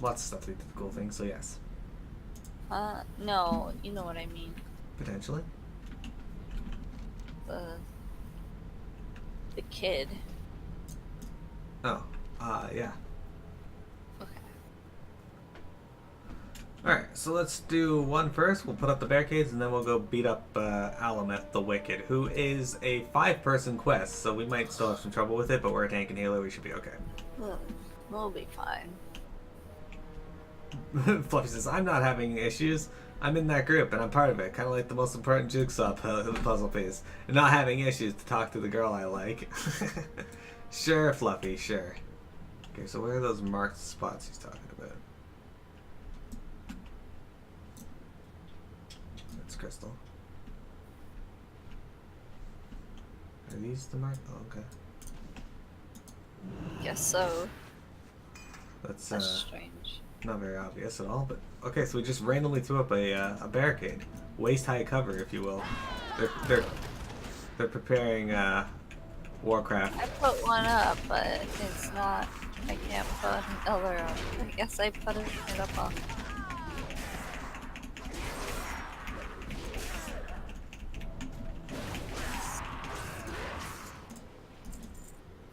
lots of stuff to do the cool thing. So yes, No, you know what I mean. potentially. The kid. Oh, yeah. Okay. Alright, so let's do one first. We'll put up the barricades and then we'll go beat up Alameth the Wicked, who is a 5-person quest, so we might still have some trouble with it, but we're a tank and healer, we should be okay. We'll be fine. Fluffy says, I'm not having issues. I'm in that group and I'm part of it, kind of like the most important jigsaw puzzle piece. And not having issues to talk to the girl I like. Sure, Fluffy, sure. Okay, so where are those marked spots he's talking about? That's Crystal. Are these the marked? Oh, okay. Guess so. That's strange. not very obvious at all, but okay, so we just randomly threw up a barricade. Waist-high cover, if you will. They're preparing Warcraft. I put one up, but it's not. I can't put another up. I guess I put it up on.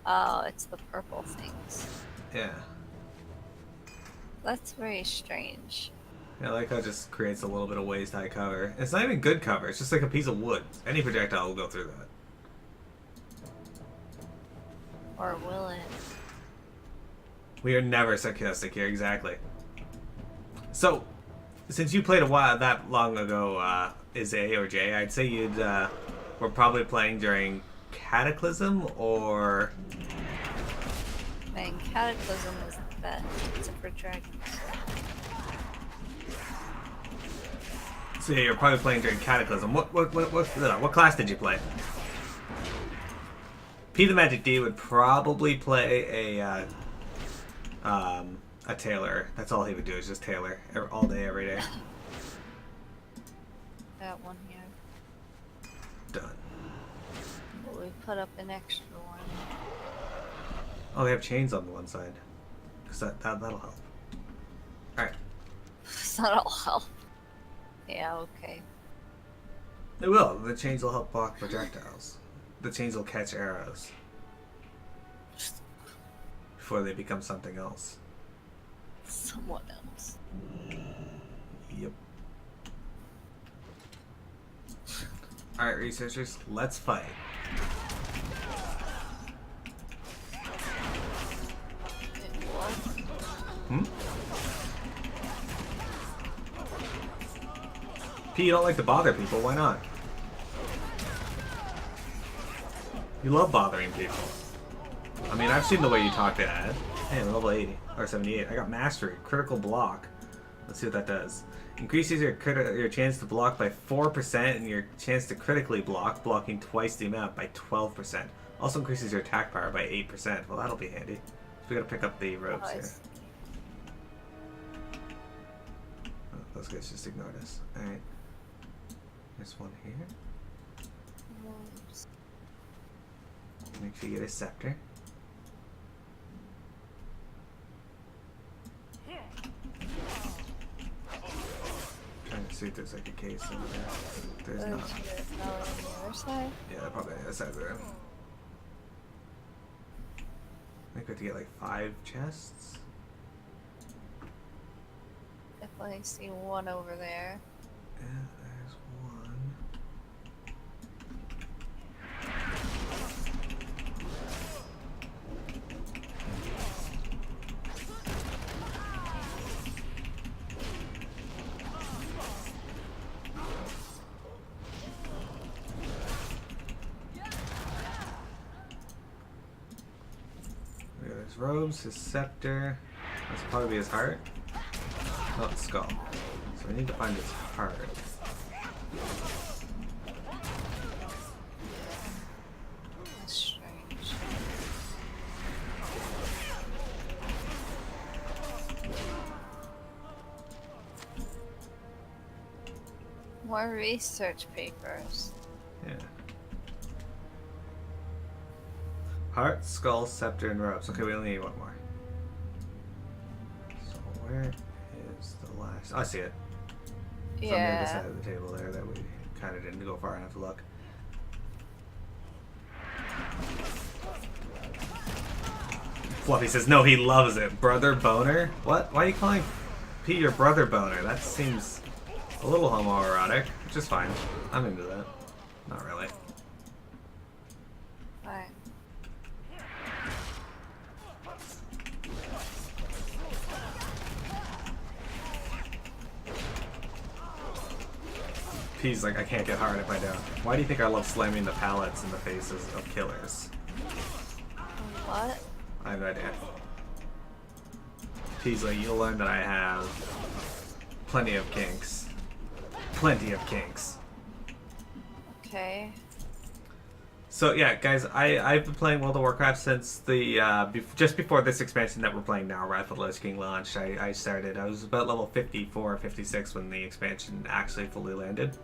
Oh, it's the purple things. Yeah. That's very strange. Yeah, I like how it just creates a little bit of waist-high cover. It's not even good cover, it's just like a piece of wood. Any projectile will go through that. Or will it? We are never sarcastic here, exactly. So, since you played a while that long ago, is A or J, I'd say you'd were probably playing during Cataclysm or. Man, Cataclysm was the best, except for dragons. So yeah, you're probably playing during Cataclysm. What class did you play? P the Magic D would probably play a Tailor. That's all he would do is just Tailor all day, every day. That one here. Done. But we put up an extra one. Oh, they have chains on the one side. Cause that'll help. Alright. That'll help. Yeah, okay. It will. The chains will help block projectiles. The chains will catch arrows. Before they become something else. Someone else. Yep. Alright, researchers, let's fight. What? Hmm? P, you don't like to bother people, why not? You love bothering people. I mean, I've seen the way you talk to Ed. Hey, I'm level 80, or 78. I got Mastery, Critical Block. Let's see what that does. Increases your chance to block by 4% and your chance to critically block, blocking twice the amount by 12%. Also increases your attack power by 8%. Well, that'll be handy. So we gotta pick up the ropes here. Oh, those guys just ignored us. Alright. There's one here. Make sure you get a scepter. Trying to see if there's like a case over there. There's not. On the other side? Yeah, probably on the other side of the room. I think we have to get like 5 chests. Definitely see one over there. Yeah, there's one. His robes, his scepter. That's probably his heart. Oh, it's skull. So we need to find his heart. That's strange. More research papers. Yeah. Heart, skull, scepter, and robes. Okay, we only need one more. So where Where's the last? I see it. It's on the other Yeah. side of the table there that we kind of didn't go far enough to look. Fluffy says, no, he loves it. Brother boner? What? Why are you calling P your brother boner? That seems a little homoerotic, which is fine. I'm into that. Not really. Fine. P's like, I can't get hard if I don't. Why do you think I love slamming the pallets in the faces of killers? What? I have no idea. P's like, you'll learn that I have plenty of kinks. Plenty of kinks. Okay. So yeah, guys, I've been playing World of Warcraft since the just before this expansion that we're playing now, Wrath of the Lich King launched. I started. I was about level 54, 56 when the expansion actually fully landed.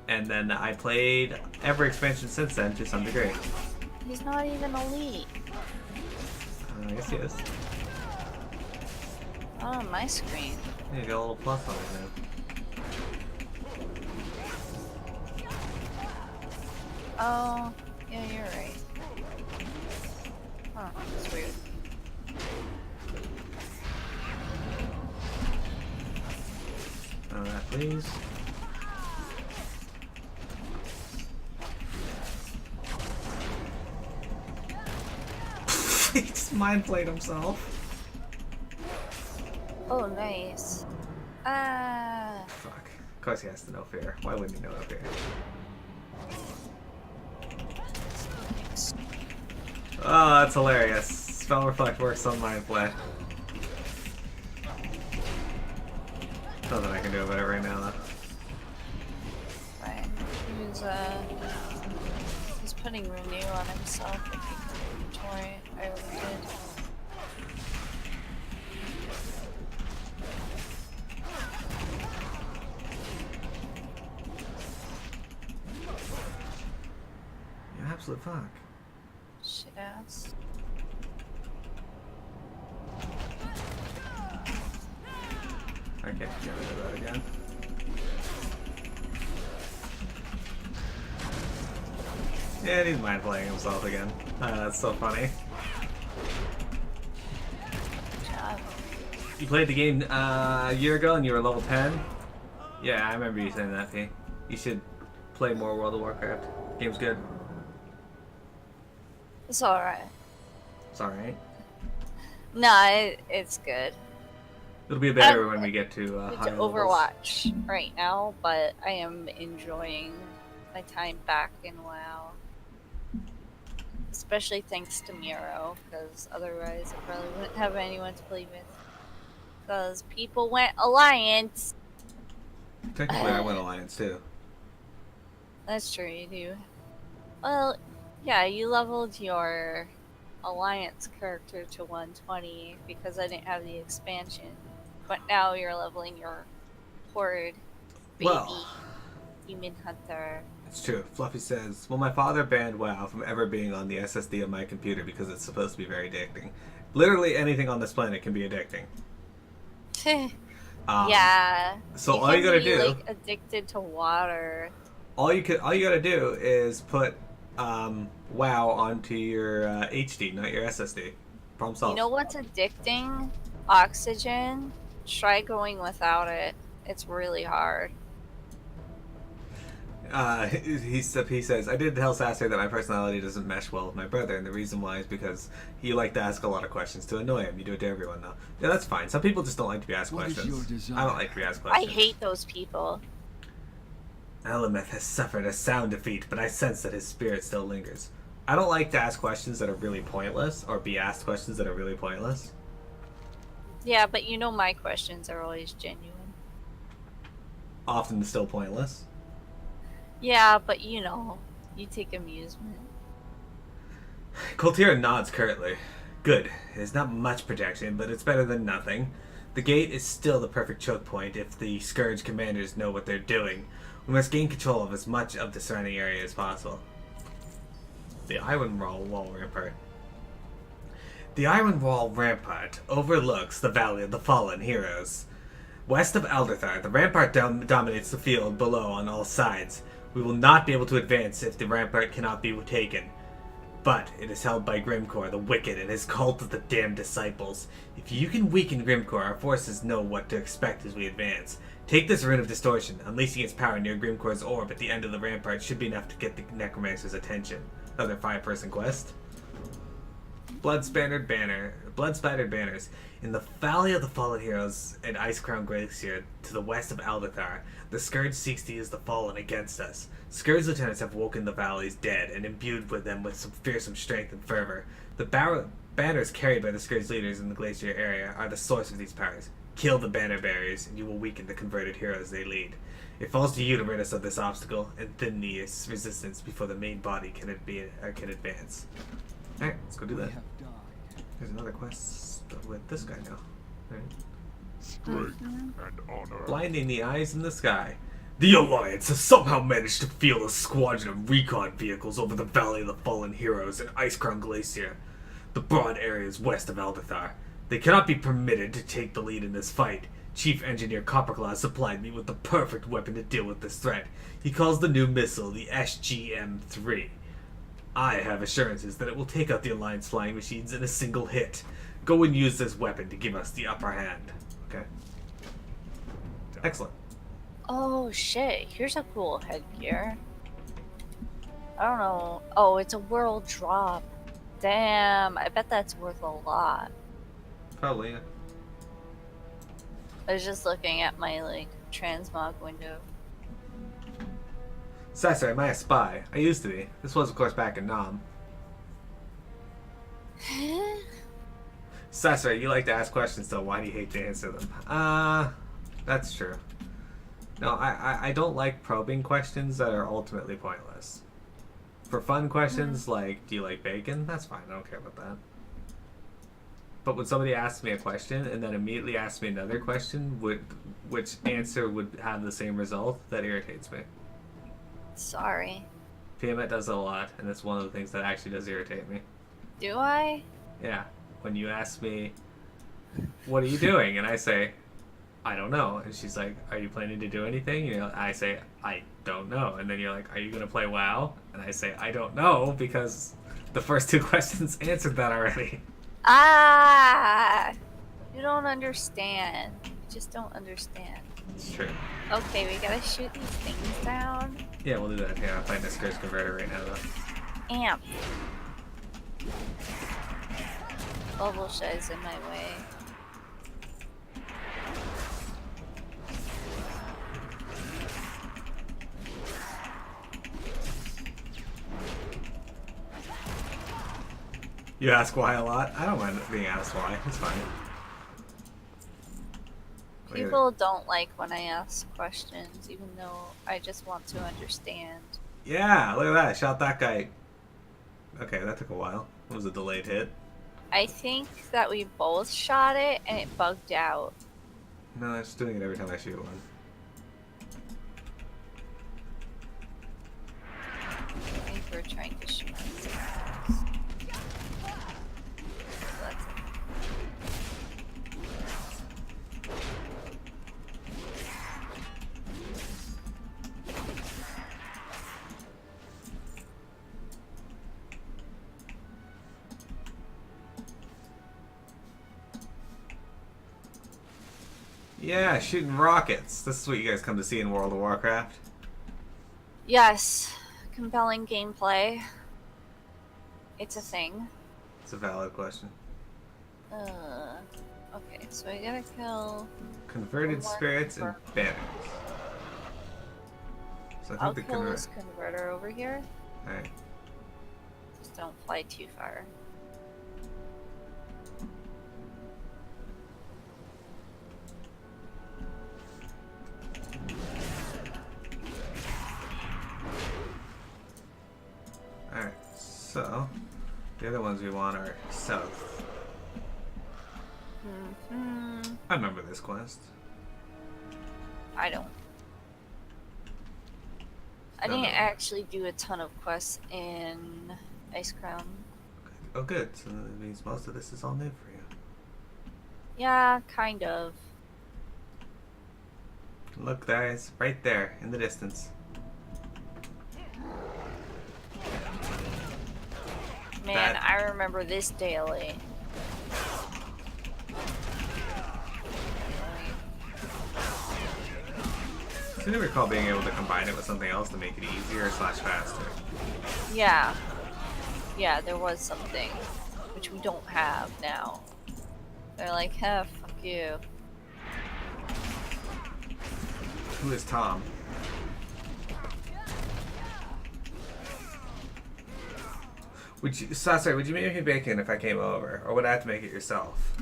And then I played every expansion since then to some degree. He's not even elite. I guess he is. Not on my screen. Yeah, you got a little plus on it now. Oh, yeah, you're right. Huh, that's weird. Alright, please. He just mind played himself. Oh, nice. Ah. Fuck. Of course he has to know fear. Why wouldn't he know no fear? Oh, that's hilarious. Spell Reflect works on mind play. Nothing I can do about it right now, though. Fine. He's putting renew on himself if he can inventory. I already did. You absolute fuck. Shit ass. I can't get rid of that again. Yeah, he's mind playing himself again. That's so funny. Good job. You played the game a year ago and you were level 10? Yeah, I remember you saying that, P. You should play more World of Warcraft. Game's good. It's alright. It's alright. No, it's good. It'll be better when we get to It's higher levels. Overwatch right now, but I am enjoying my time back in WoW. Especially thanks to Miro, because otherwise I probably wouldn't have anyone to play with. Because people went Alliance. Technically, I went Alliance too. That's true, you do. Well, yeah, you leveled your Alliance character to 120 because I didn't have the expansion. But now you're leveling your Horde baby Well, Demon Hunter. it's true. Fluffy says, well, my father banned WoW from ever being on the SSD of my computer because it's supposed to be very addicting. Literally anything on this planet can be addicting. Yeah. So you all you can gotta be, do, like, addicted to water. all you gotta do is put WoW onto your HD, not your SSD. Problem solved. You know what's addicting? Oxygen. Try going without it. It's really hard. He says, I did tell Sasser that my personality doesn't mesh well with my brother, and the reason why is because you like to ask a lot of questions to annoy him. You do it to everyone, though. Yeah, that's fine. Some people just don't like to be asked questions. I don't like to be asked I questions. hate those people. Alameth has suffered a sound defeat, but I sense that his spirit still lingers. I don't like to ask questions that are really pointless, or be asked questions that are really pointless. Yeah, but you know my questions are always genuine. Often still pointless. Yeah, but you know, you take amusement. Koltira nods curtly. Good. There's not much protection, but it's better than nothing. The gate is still the perfect choke point if the Scourge commanders know what they're doing. We must gain control of as much of the surrounding area as possible. The Iron Wall Rampart. The Iron Wall Rampart overlooks the Valley of the Fallen Heroes. West of Elderthar, the rampart dominates the field below on all sides. We will not be able to advance if the rampart cannot be taken. But it is held by Grimcore, the Wicked, and his cult of the Damned Disciples. If you can weaken Grimcore, our forces know what to expect as we advance. Take this Rune of Distortion. Unleashing its power near Grimcore's orb at the end of the rampart should be enough to get the Necromancer's attention. Another 5-person quest. Blood-spattered banners. In the Valley of the Fallen Heroes and Icecrown Glacier to the west of Elderthar, the Scourge seeks to use the Fallen against us. Scourge lieutenants have woken the Valley's dead and imbued with them with some fearsome strength and fervor. The banners carried by the Scourge leaders in the glacier area are the source of these powers. Kill the banner bearers, and you will weaken the converted heroes they lead. It falls to you to rid us of this obstacle and thin the resistance before the main body can advance. Alright, let's go do that. There's another quest with this guy now. Alright. Strength and honor. Blinding the eyes in the sky. The Alliance has somehow managed to field a squadron of recon vehicles over the Valley of the Fallen Heroes and Icecrown Glacier, the broad areas west of Elderthar. They cannot be permitted to take the lead in this fight. Chief Engineer Copperclaw supplied me with the perfect weapon to deal with this threat. He calls the new missile the SGM-3. I have assurances that it will take out the Alliance flying machines in a single hit. Go and use this weapon to give us the upper hand. Okay. Excellent. Oh shit, here's a cool headgear. I don't know. Oh, it's a world drop. Damn, I bet that's worth a lot. Probably, yeah. I was just looking at my, like, transmog window. Sasser, am I a spy? I used to be. This was, of course, back in Nam. Sasser, you like to ask questions, though. Why do you hate to answer them? That's true. No, I don't like probing questions that are ultimately pointless. For fun questions, like, do you like bacon? That's fine. I don't care about that. But when somebody asks me a question and then immediately asks me another question, which answer would have the same result, that irritates me. Sorry. Tiamat does it a lot, and it's one of the things that actually does irritate me. Do I? Yeah. When you ask me, what are you doing? And I say, I don't know. And she's like, are you planning to do anything? You know, I say, I don't know. And then you're like, are you going to play WoW? And I say, I don't know, because the first two questions answered that already. Ah! You don't understand. You just don't understand. It's true. Okay, we gotta shoot these things down. Yeah, we'll do that. Yeah, I'm playing this Scourge Converter right now, though. Amp. Bubble Shed's in my way. You ask why a lot? I don't mind being asked why. It's fine. People don't like when I ask questions, even though I just want to understand. Yeah, look at that. Shot that guy. Okay, that took a while. It was a delayed hit. I think that we both shot it and it bugged out. No, it's doing it every time I shoot one. I think we're trying to shoot things. Yeah, shooting rockets. This is what you guys come to see in World of Warcraft. Yes, compelling gameplay. It's a thing. It's a valid question. Okay, so I gotta kill. Converted one spirits and for- banners. So I I'll think the kill this converter over here. Alright. Just don't fly too far. Alright, so the other ones we want are south. I remember this quest. I don't. I No, didn't no. actually do a ton of quests in Ice Crown. Oh, good. So that means most of this is all new for you. Yeah, kind of. Look, guys, right there in the distance. Man, That- I remember this daily. I seem to recall being able to combine it with something else to make it easier / faster. Yeah. Yeah, there was something. Which we don't have now. They're like, huh, fuck you. Who is Tom? Would you, sorry, would you make me bacon if I came over, or would I have to make it yourself?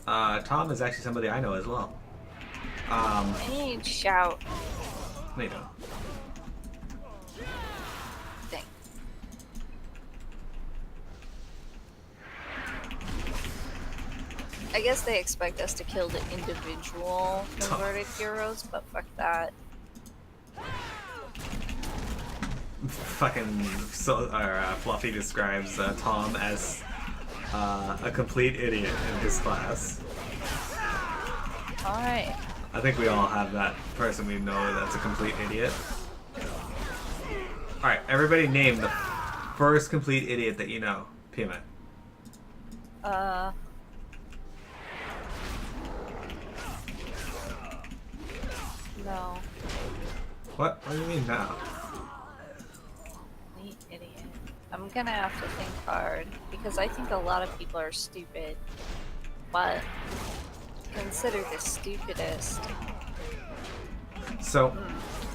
Tom is actually somebody I know as well. I need to shout. No, you don't. Dang. I guess they expect us to kill the individual converted heroes, but fuck that. Fucking Fluffy describes Tom as a complete idiot in his class. Alright. I think we all have that person we know that's a complete idiot. Alright, everybody name the first complete idiot that you know. Pima. No. What? What do you mean now? Complete idiot. I'm gonna have to think hard, because I think a lot of people are stupid. But consider the stupidest. So,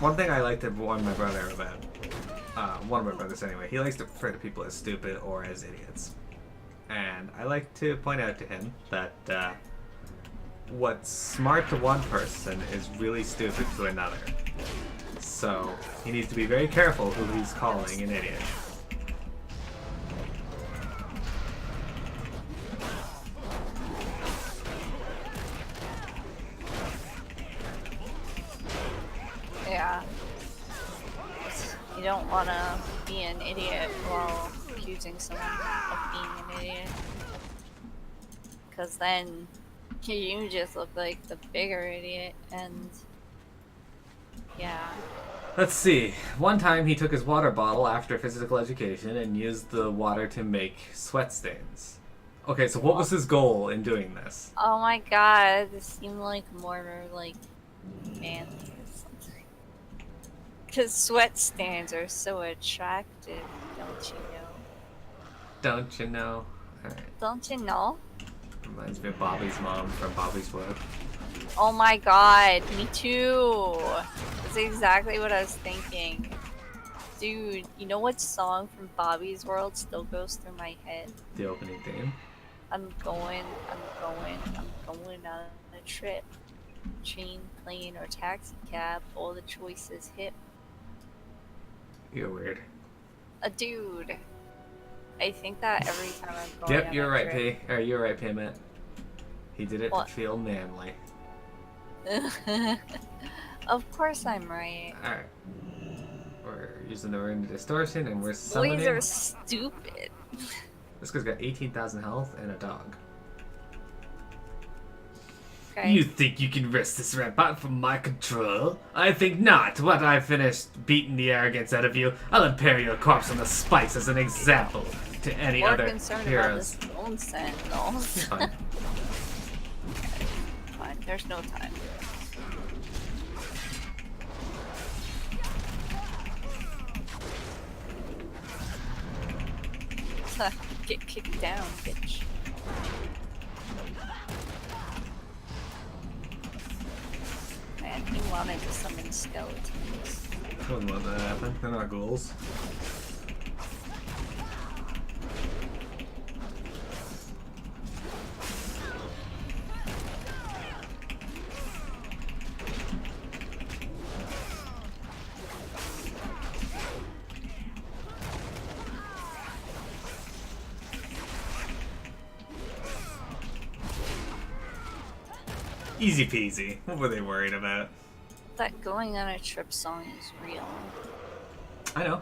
one thing I like to warn my brother about, one of my brothers anyway, he likes to refer to people as stupid or as idiots. And I like to point out to him that what's smart to one person is really stupid to another. So, he needs to be very careful who he's calling an idiot. Yeah. You don't want to be an idiot while accusing someone of being an idiot. Because then you just look like the bigger idiot, and yeah. Let's see. One time he took his water bottle after physical education and used the water to make sweat stains. Okay, so what was his goal in doing this? Oh my god, this seemed like more like manly or something. Because sweat stains are so attractive, don't you know? Don't you know? Alright. Don't you know? Reminds me of Bobby's mom from Bobby's World. Oh my god, me too! That's exactly what I was thinking. Dude, you know what song from Bobby's World still goes through my head? The opening theme. I'm going on a trip. Train, plane, or taxi cab, all the choices hit. You're weird. A dude. I think that every time I'm going Yep, on you're a right, trip. P. Or you're right, Payment. He did it What? to feel manly. Of course I'm right. Alright. We're using the ring of distortion and we're summoning. Boys are stupid. This guy's got 18,000 health and a dog. Okay. You think you can wrest this robot from my control? I think not. When I finished beating the arrogance out of you, I'll impair your corpse on the spikes as an example to any More other concerned heroes. about this bone sentinel. It's fine. Fine, there's no time. Get kicked down, bitch. Man, he wanted to summon skeletons. Wouldn't let that happen. They're not ghouls. Easy peasy. What were they worried about? That going on a trip song is real. I know.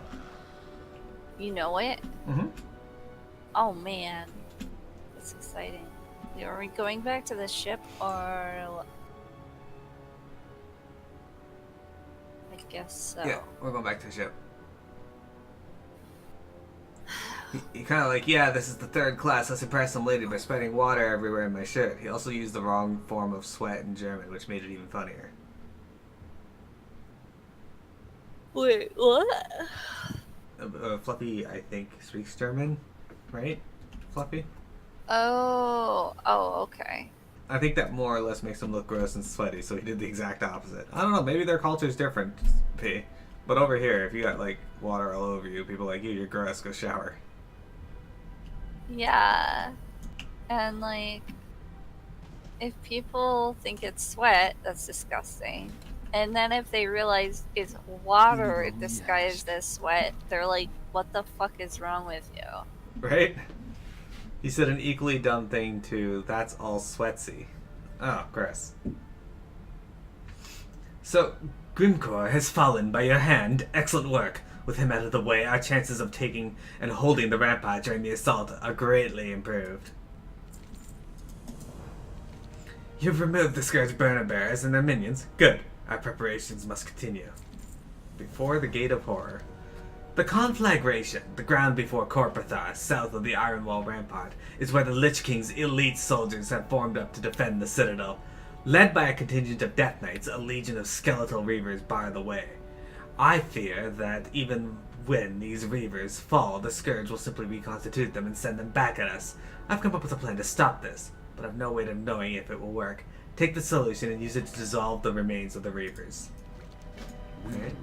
You know it? Mm-hmm. Oh man, that's exciting. Are we going back to the ship or? I guess so. Yeah, we're going back to the ship. He kind of like, yeah, this is the third class. Let's impress some lady by spreading water everywhere in my shirt. He also used the wrong form of sweat in German, which made it even funnier. Wait, what? Fluffy, I think, speaks German, right? Fluffy? Oh, okay. I think that more or less makes him look gross and sweaty, so he did the exact opposite. I don't know, maybe their culture's different, P. But over here, if you got, like, water all over you, people like you're gross, go shower. Yeah, and like, if people think it's sweat, that's disgusting. And then if they realize it's water disguised as sweat, they're like, what the fuck is wrong with you? Right? He said an equally dumb thing to, that's all sweatsy. Oh, gross. So, Grimcor has fallen by your hand. Excellent work. With him out of the way, our chances of taking and holding the rampart during the assault are greatly improved. You've removed the Scourge Burner Bearers and their minions. Good. Our preparations must continue. Before the Gate of Horror. The conflagration, the ground before Corpathar, south of the Iron Wall Rampart, is where the Lich King's elite soldiers have formed up to defend the Citadel. Led by a contingent of Death Knights, a legion of skeletal reavers bar the way. I fear that even when these reavers fall, the Scourge will simply reconstitute them and send them back at us. I've come up with a plan to stop this, but I've no way of knowing if it will work. Take the solution and use it to dissolve the remains of the reavers. Alright.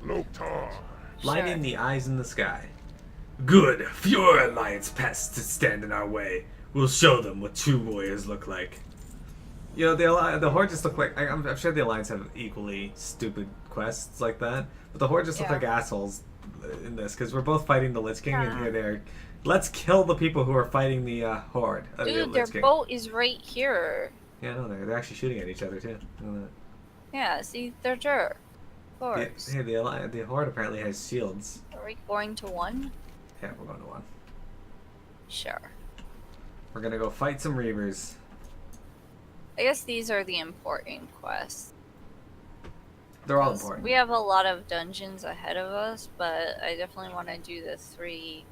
Loktar. Lighting the eyes in the sky. Good. Fewer Alliance pests to stand in our way. We'll show them what true warriors look like. You know, the Horde just look like... I'm sure the Alliance have equally stupid quests like that. But the Horde just look like assholes in this, because we're both fighting the Lich King, and here they're... Let's kill the people who are fighting the Horde. Dude, their boat is right here. Yeah, no, they're actually shooting at each other, too. Yeah, see, they're jerk. Of course. Hey, the Horde apparently has shields. Are we going to one? Yeah, we're going to one. Sure. We're gonna go fight some Reavers. I guess these are the important quests. They're all important. We have a lot of dungeons ahead of us, but I definitely want to do the 3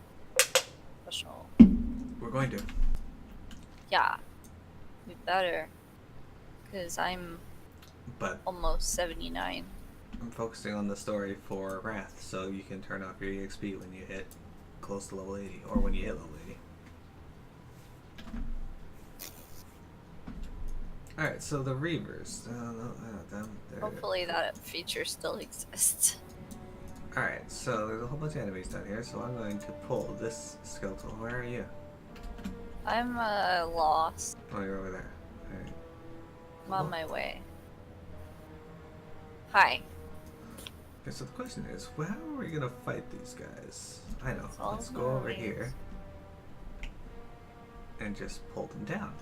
special. We're going to. Yeah. We better. Because I'm almost 79. I'm focusing on the story for Wrath, so you can turn off your EXP when you hit close to level 80, or when you hit level 80. Alright, so the Reavers. Hopefully that feature still exists. Alright, so there's a whole bunch of enemies down here, so I'm going to pull this skeletal. Where are you? I'm lost. Oh, you're over there. Alright. I'm on my way. Hi. Okay, so the question is, how are we gonna fight these guys? I know. All Let's go over here and just pull them down.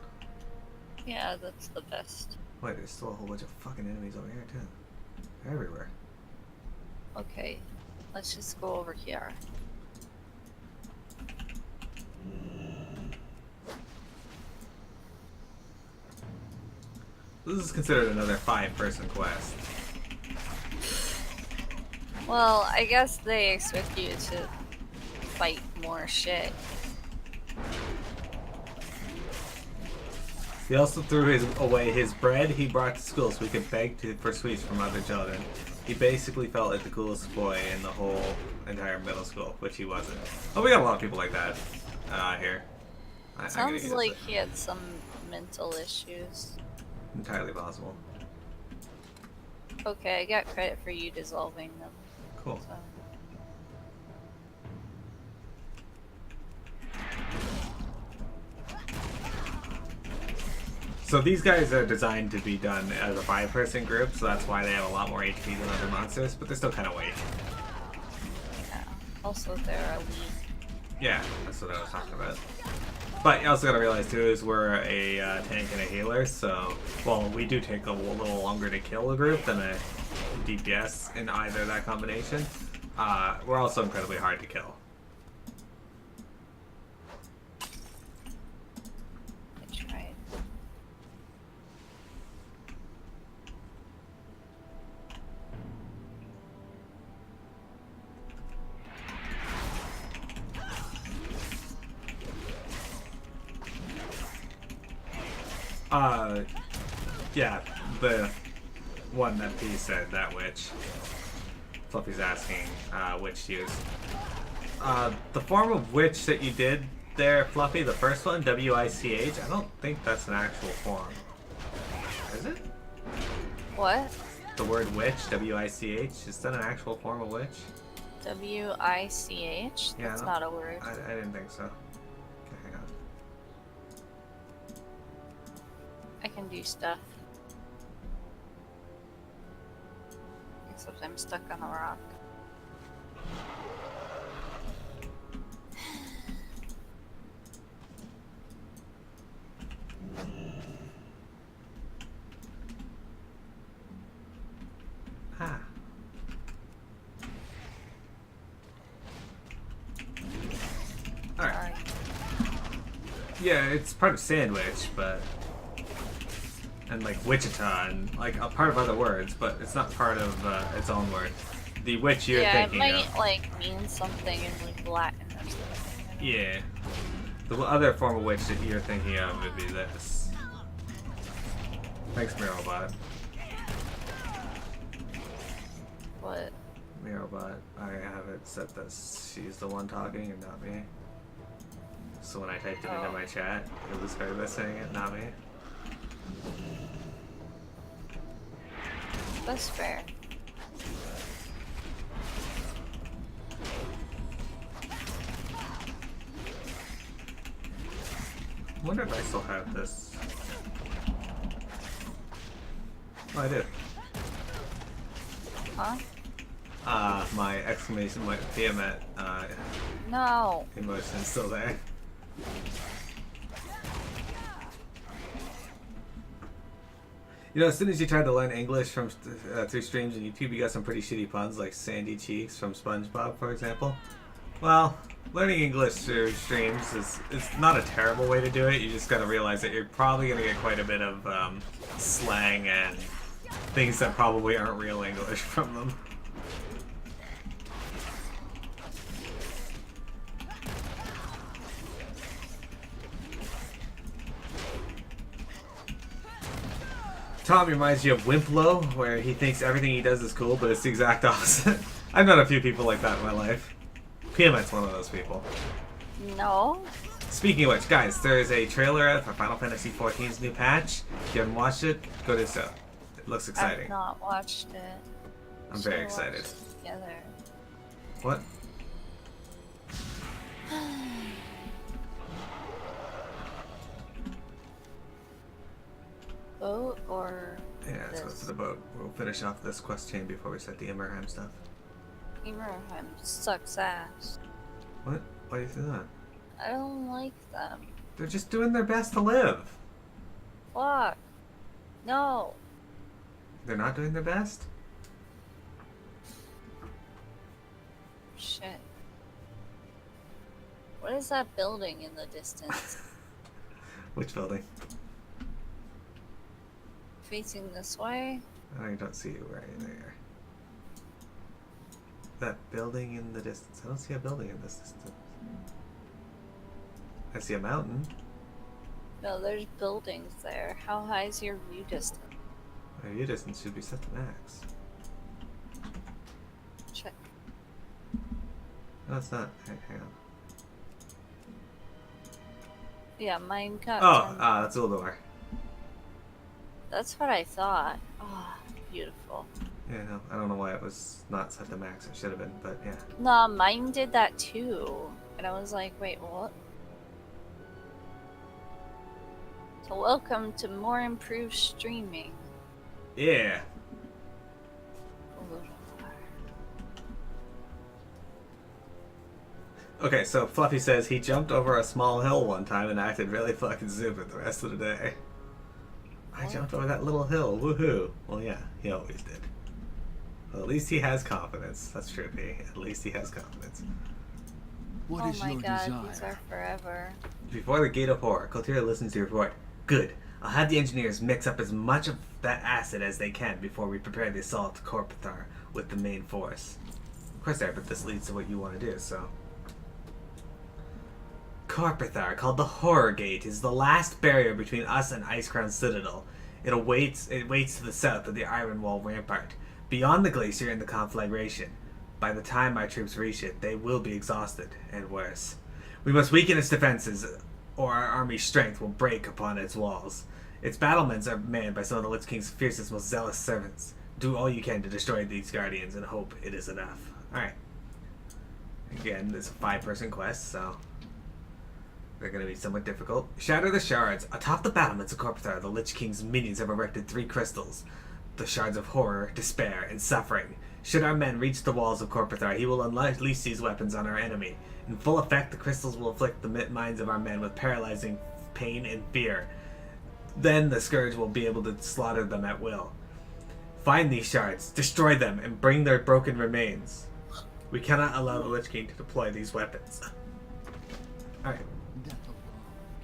Yeah, that's the best. Wait, there's still a whole bunch of fucking enemies over here too. They're everywhere. Okay, let's just go over here. This is considered another 5-person quest. Well, I guess they expect you to fight more shit. He also threw away his bread he brought to school so he could beg for sweets from other children. He basically felt like the coolest boy in the whole entire middle school, which he wasn't. Oh, we got a lot of people like that here. Sounds like he had some mental issues. Entirely possible. Okay, I got credit for you dissolving them. Cool. So these guys are designed to be done as a 5-person group, so that's why they have a lot more HP than other monsters, but they're still kind of weak. Yeah. Also, they're elite. Yeah, that's what I was talking about. But you also gotta realize too is we're a tank and a healer, so while we do take a little longer to kill a group than a DPS in either that combination, we're also incredibly hard to kill. Yeah, the one that P said, that witch. Fluffy's asking which to use. The form of witch that you did there, Fluffy, the first one, W-I-C-H, I don't think that's an actual form. Is it? What? The word witch, W-I-C-H, is that an actual form of witch? W-I-C-H? Yeah, That's not a word. I didn't think so. Okay, hang on. I can do stuff. Except I'm stuck on a rock. Ah. Alright. Sorry. Yeah, it's part of sandwich, but... And like Wichita and like a part of other words, but it's not part of its own word. The witch you're Yeah, it thinking might of. like mean something in like Latin or something. Yeah. The other form of witch that you're thinking of would be this. Thanks, MearoBot. What? MearoBot, I have it set that she's the one talking and not me. So when I typed it into my chat, it was her that's saying it, not me. That's fair. I wonder if I still have this. Oh, I did. Huh? My exclamation point Tiamat No. emotion is still there. You know, as soon as you tried to learn English from through streams on YouTube, you got some pretty shitty puns, like Sandy Cheeks from SpongeBob, for example. Well, learning English through streams is not a terrible way to do it. You just gotta realize that you're probably gonna get quite a bit of slang and things that probably aren't real English from them. Tom reminds you of Wimplo, where he thinks everything he does is cool, but it's the exact opposite. I've met a few people like that in my life. PMX one of those people. No. Speaking of which, guys, there is a trailer out for Final Fantasy XIV's new patch. If you haven't watched it, go do so. It looks exciting. I've not watched it. I'm very excited. Watch it together. What? Boat or Yeah, let's go this? to the boat. We'll finish off this quest chain before we set the Immerheim stuff. Immerheim sucks ass. What? Why do you say that? I don't like them. They're just doing their best to live. Fuck. No. They're not doing their best? Shit. What is that building in the distance? Which building? Facing this way? I don't see you right there. That building in the distance. I don't see a building in this distance. I see a mountain. No, there's buildings there. How high is your view distance? My view distance should be set to max. Check. No, it's not. Hang on. Yeah, mine got. Oh, that's Uldor. That's what I thought. Oh, beautiful. Yeah, no, I don't know why it was not set to max. It should have been, but yeah. No, mine did that too. And I was like, wait, what? So welcome to more improved streaming. Yeah. Okay, so Fluffy says he jumped over a small hill one time and acted really fucking stupid the rest of the day. I jumped over that little hill, woohoo. Well, yeah, he always did. Well, at least he has confidence. That's true, P. At least he has confidence. What is oh my your god, desire? these are forever. Before the Gate of Horror, Koltira listens to your report. Good. I'll have the engineers mix up as much of that acid as they can before we prepare the assault to Korpathar with the main force. Of course, but this leads to what you want to do, so... Korpithar, called the Horror Gate, is the last barrier between us and Icecrown Citadel. It waits to the south of the Iron Wall rampart, beyond the glacier and the conflagration. By the time my troops reach it, they will be exhausted, and worse. We must weaken its defenses, or our army's strength will break upon its walls. Its battlements are manned by some of the Lich King's fiercest, most zealous servants. Do all you can to destroy these guardians and hope it is enough. Alright. Again, this is a 5-person quest, so they're going to be somewhat difficult. Shatter the shards. Atop the battlements of Korpithar, the Lich King's minions have erected 3 crystals. The shards of horror, despair, and suffering. Should our men reach the walls of Korpithar, he will unleash these weapons on our enemy. In full effect, the crystals will afflict the minds of our men with paralyzing pain and fear. Then the Scourge will be able to slaughter them at will. Find these shards, destroy them, and bring their broken remains. We cannot allow the Lich King to deploy these weapons. Alright.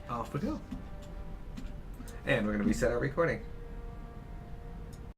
Off we go. And we're going to reset our recording.